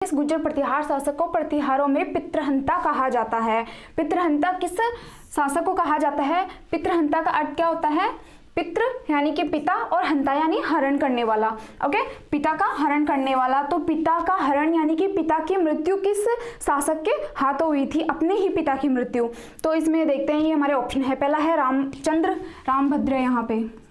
इस गुर्जर प्रतिहार शासक को प्रतिहारों में पितृहंता कहा जाता है। पितृहंता किस शासक को कहा जाता है? पितृहंता का अर्थ क्या होता है? पितृ यानी कि पिता और हंता यानी हरण करने वाला। ओके, पिता का हरण करने वाला। तो पिता का हरण यानी कि पिता की मृत्यु किस शासक के हाथों हुई थी? अपने ही पिता की मृत्यु। तो इसमें देखते हैं, ये हमारे ऑप्शन है। पहला है रामचंद्र, रामभद्र, यहाँ पे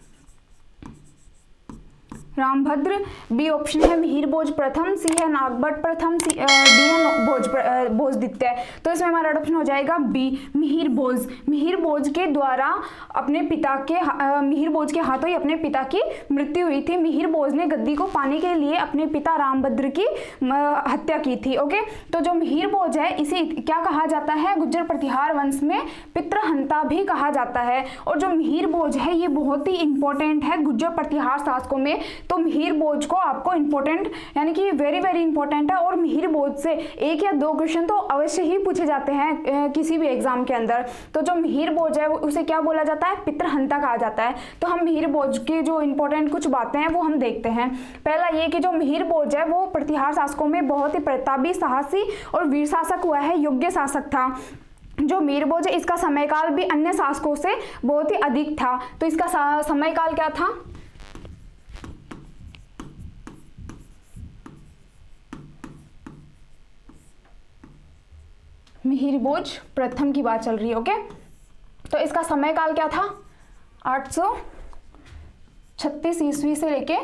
रामभद्र। बी ऑप्शन है मिहिर भोज प्रथम, सी है नागभट्ट प्रथम, डी है भोज द्वितीय। तो इसमें हमारा ऑप्शन हो जाएगा बी, मिहिर भोज। मिहिर भोज के द्वारा अपने पिता के मिहिर भोज के हाथों ही अपने पिता की मृत्यु हुई थी। मिहिर भोज ने गद्दी को पाने के लिए अपने पिता रामभद्र की हत्या की थी। ओके, तो जो मिहिर भोज है इसे क्या कहा जाता है? गुर्जर प्रतिहार वंश में पितृहंता भी कहा जाता है। और जो मिहिर भोज है ये बहुत ही इंपॉर्टेंट है गुर्जर प्रतिहार शासकों में। तो मिहिर भोज को आपको इंपॉर्टेंट यानी कि वेरी वेरी इंपॉर्टेंट है। और मिहिर भोज से एक या दो क्वेश्चन तो अवश्य ही पूछे जाते हैं किसी भी एग्जाम के अंदर। तो जो मिहिर भोज है उसे क्या बोला जाता है? पितृहंता कहा जाता है। तो हम मिहिर भोज की जो इंपॉर्टेंट कुछ बातें हैं वो हम देखते हैं। पहला ये कि जो मिहिर भोज है वो प्रतिहार शासकों में बहुत ही प्रतापी, साहसी और वीर शासक हुआ है, योग्य शासक था। जो मिहिर भोज है इसका समयकाल भी अन्य शासकों से बहुत ही अधिक था। तो इसका समयकाल क्या था? मिहिर भोज प्रथम की बात चल रही है। ओके, तो इसका समयकाल क्या था? 836 ईस्वी से लेके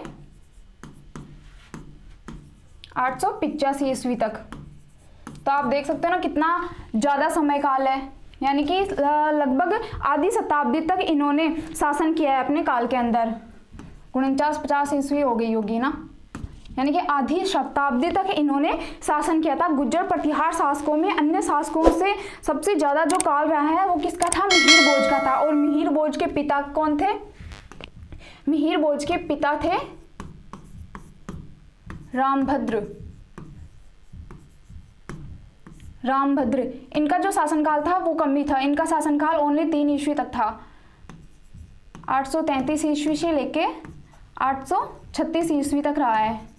885 ईस्वी तक। तो आप देख सकते हो ना कितना ज्यादा समयकाल है, यानी कि लगभग आधी शताब्दी तक इन्होंने शासन किया है अपने काल के अंदर। 49-50 ईस्वी हो गई होगी ना, यानी कि आधी शताब्दी तक इन्होंने शासन किया था। गुर्जर प्रतिहार शासकों में अन्य शासकों से सबसे ज्यादा जो काल रहा है वो किसका था? मिहिर भोज का था। और मिहिर भोज के पिता कौन थे? मिहिर भोज के पिता थे रामभद्र। रामभद्र, इनका जो शासनकाल था वो कम ही था। इनका शासनकाल ओनली 3 ईस्वी तक था। 833 ईस्वी से लेके 836 ईस्वी तक रहा है।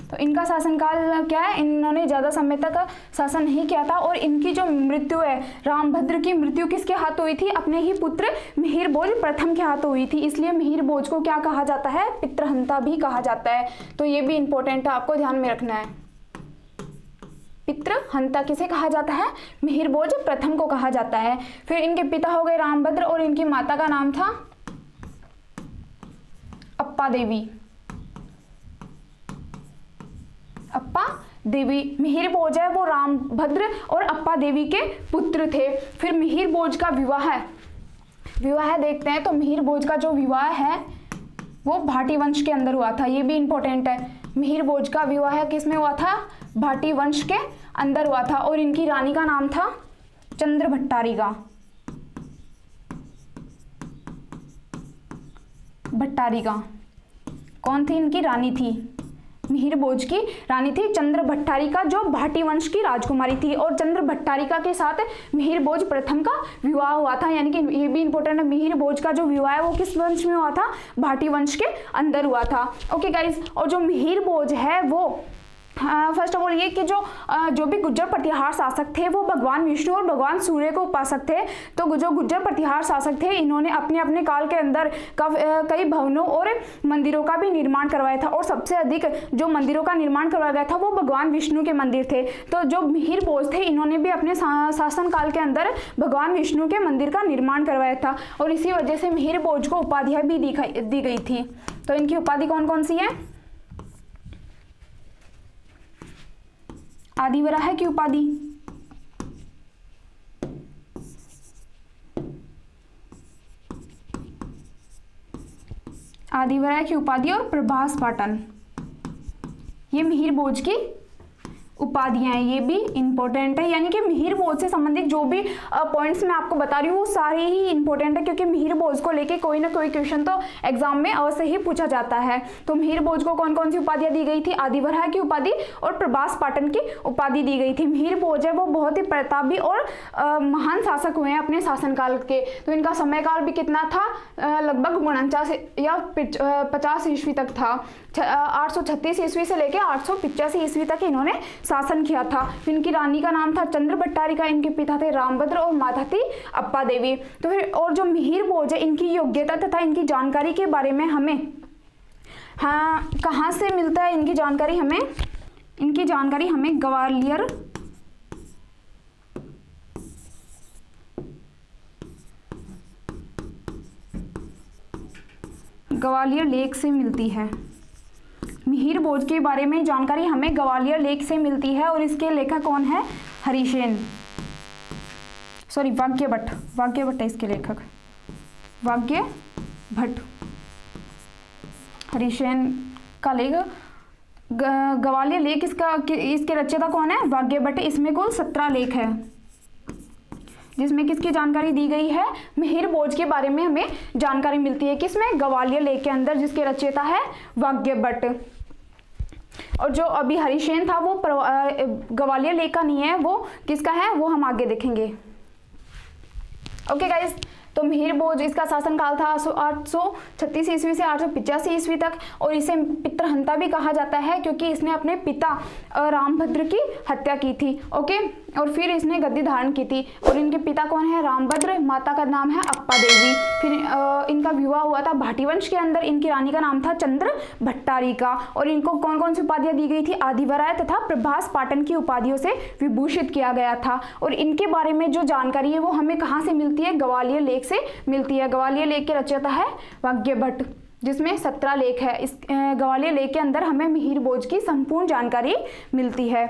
तो इनका शासनकाल क्या है? इन्होंने ज़्यादा समय तक शासन नहीं किया था। और इनकी जो मृत्यु है, रामभद्र की मृत्यु किसके हाथ हुई थी? अपने ही पुत्र मिहिर भोज प्रथम के हाथ हुई थी। इसलिए मिहिर भोज को क्या कहा जाता है? पितृहंता भी कहा जाता है। तो ये भी इंपॉर्टेंट है, आपको ध्यान में रखना है। पितृहंता किसे कहा जाता है? मिहिर भोज प्रथम को कहा जाता है। फिर इनके पिता हो गए रामभद्र और इनकी माता का नाम था अप्पा देवी। अप्पा देवी। मिहिर भोज है वो रामभद्र और अप्पा देवी के पुत्र थे। फिर मिहिर भोज का विवाह देखते हैं। तो मिहिर भोज का जो विवाह है वो भाटी वंश के अंदर हुआ था। ये भी इंपॉर्टेंट है। मिहिर भोज का विवाह किसमें हुआ था? भाटी वंश के अंदर हुआ था। और इनकी रानी का नाम था चंद्रभट्टारिका। भट्टारिका कौन थी? इनकी रानी थी, मिहिर भोज की रानी थी चंद्रभट्टारिका, जो भाटी वंश की राजकुमारी थी। और चंद्रभट्टारिका के साथ मिहिर भोज प्रथम का विवाह हुआ था। यानी कि ये भी इंपॉर्टेंट है, मिहिर भोज का जो विवाह है वो किस वंश में हुआ था? भाटी वंश के अंदर हुआ था। ओके गाइस, और जो मिहिर भोज है वो फर्स्ट ऑफ ऑल ये कि जो भी गुर्जर प्रतिहार शासक थे वो भगवान विष्णु और भगवान सूर्य को उपासक थे। तो जो गुर्जर प्रतिहार शासक थे इन्होंने अपने अपने काल के अंदर कई भवनों और मंदिरों का भी निर्माण करवाया था। और सबसे अधिक जो मंदिरों का निर्माण करवाया गया था वो भगवान विष्णु के मंदिर थे। तो जो मिहिर भोज थे इन्होंने भी अपने शासन काल के अंदर भगवान विष्णु के मंदिर का निर्माण करवाया था। और इसी वजह से मिहिर भोज को उपाधियां भी दी गई थी। तो इनकी उपाधि कौन कौन सी है? आदिवराह की उपाधि, आदिवराह की उपाधि और प्रभास पाटन, ये मिहिर भोज की उपाधियां हैं। ये भी इंपॉर्टेंट है। यानी कि मिहिर भोज से संबंधित जो भी पॉइंट्स मैं आपको बता रही हूँ वो सारे ही इंपॉर्टेंट है, क्योंकि मिहिर भोज को लेके कोई ना कोई क्वेश्चन तो एग्जाम में अवश्य ही पूछा जाता है। तो मिहिर भोज को कौन कौन सी उपाधियां दी गई थी? आदिवराह की उपाधि और प्रभास पाटन की उपाधि दी गई थी। मिहिर भोज है वो बहुत ही प्रतापी और महान शासक हुए हैं अपने शासनकाल के। तो इनका समयकाल भी कितना था? लगभग 49 या 50 ईस्वी तक था। 836 ईस्वी से लेकर 885 ईस्वी तक इन्होंने शासन किया था। इनकी रानी का नाम था चंद्र भट्टारिका, इनके पिता थे रामभद्र और माता थी अप्पा देवी। तो फिर और जो मिहिर भोज है, इनकी योग्यता तथा इनकी जानकारी के बारे में हमें कहाँ से मिलता है इनकी जानकारी हमें ग्वालियर लेक से मिलती है। मिहिर भोज के बारे में जानकारी हमें ग्वालियर लेक से मिलती है और इसके लेखक कौन है? हरिसेन, सॉरी वाग्यभट्ट है इसके लेखक, वाग्यभट्ट। हरिसेन का लेख ग्वालियर लेक, इसके रचयिता कौन है? वाग्यभट्ट। इसमें कुल 17 लेख है जिसमें किसकी जानकारी दी गई है? मिहिर भोज के बारे में हमें जानकारी मिलती है। किसमें? ग्वालियर लेक के अंदर, जिसके रचयिता है वाग्यभट्ट। और जो अभी हरिसेन था वो ग्वालियर लेक का नहीं है, वो किसका है वो हम आगे देखेंगे। ओके गाइस, तो मिहिर भोज, इसका शासनकाल था 836 ईस्वी से 885 ईस्वी तक, और इसे पितृहंता भी कहा जाता है क्योंकि इसने अपने पिता रामभद्र की हत्या की थी। ओके, और फिर इसने गद्दी धारण की थी। और इनके पिता कौन है? रामभद्र, माता का नाम है अप्पा देवी। फिर इनका विवाह हुआ था भाटी वंश के अंदर, इनकी रानी का नाम था चंद्र भट्टारिका। और इनको कौन कौन सी उपाधियां दी गई थी? आदिवराय तथा प्रभास पाटन की उपाधियों से विभूषित किया गया था। और इनके बारे में जो जानकारी है वो हमें कहाँ से मिलती है? ग्वालियर लेक से मिलती है। ग्वालियर लेक के रचयिता है वाग्यभट्ट, जिसमें 17 लेख है। इस ग्वालियर लेक के अंदर हमें मिहिर भोज की संपूर्ण जानकारी मिलती है।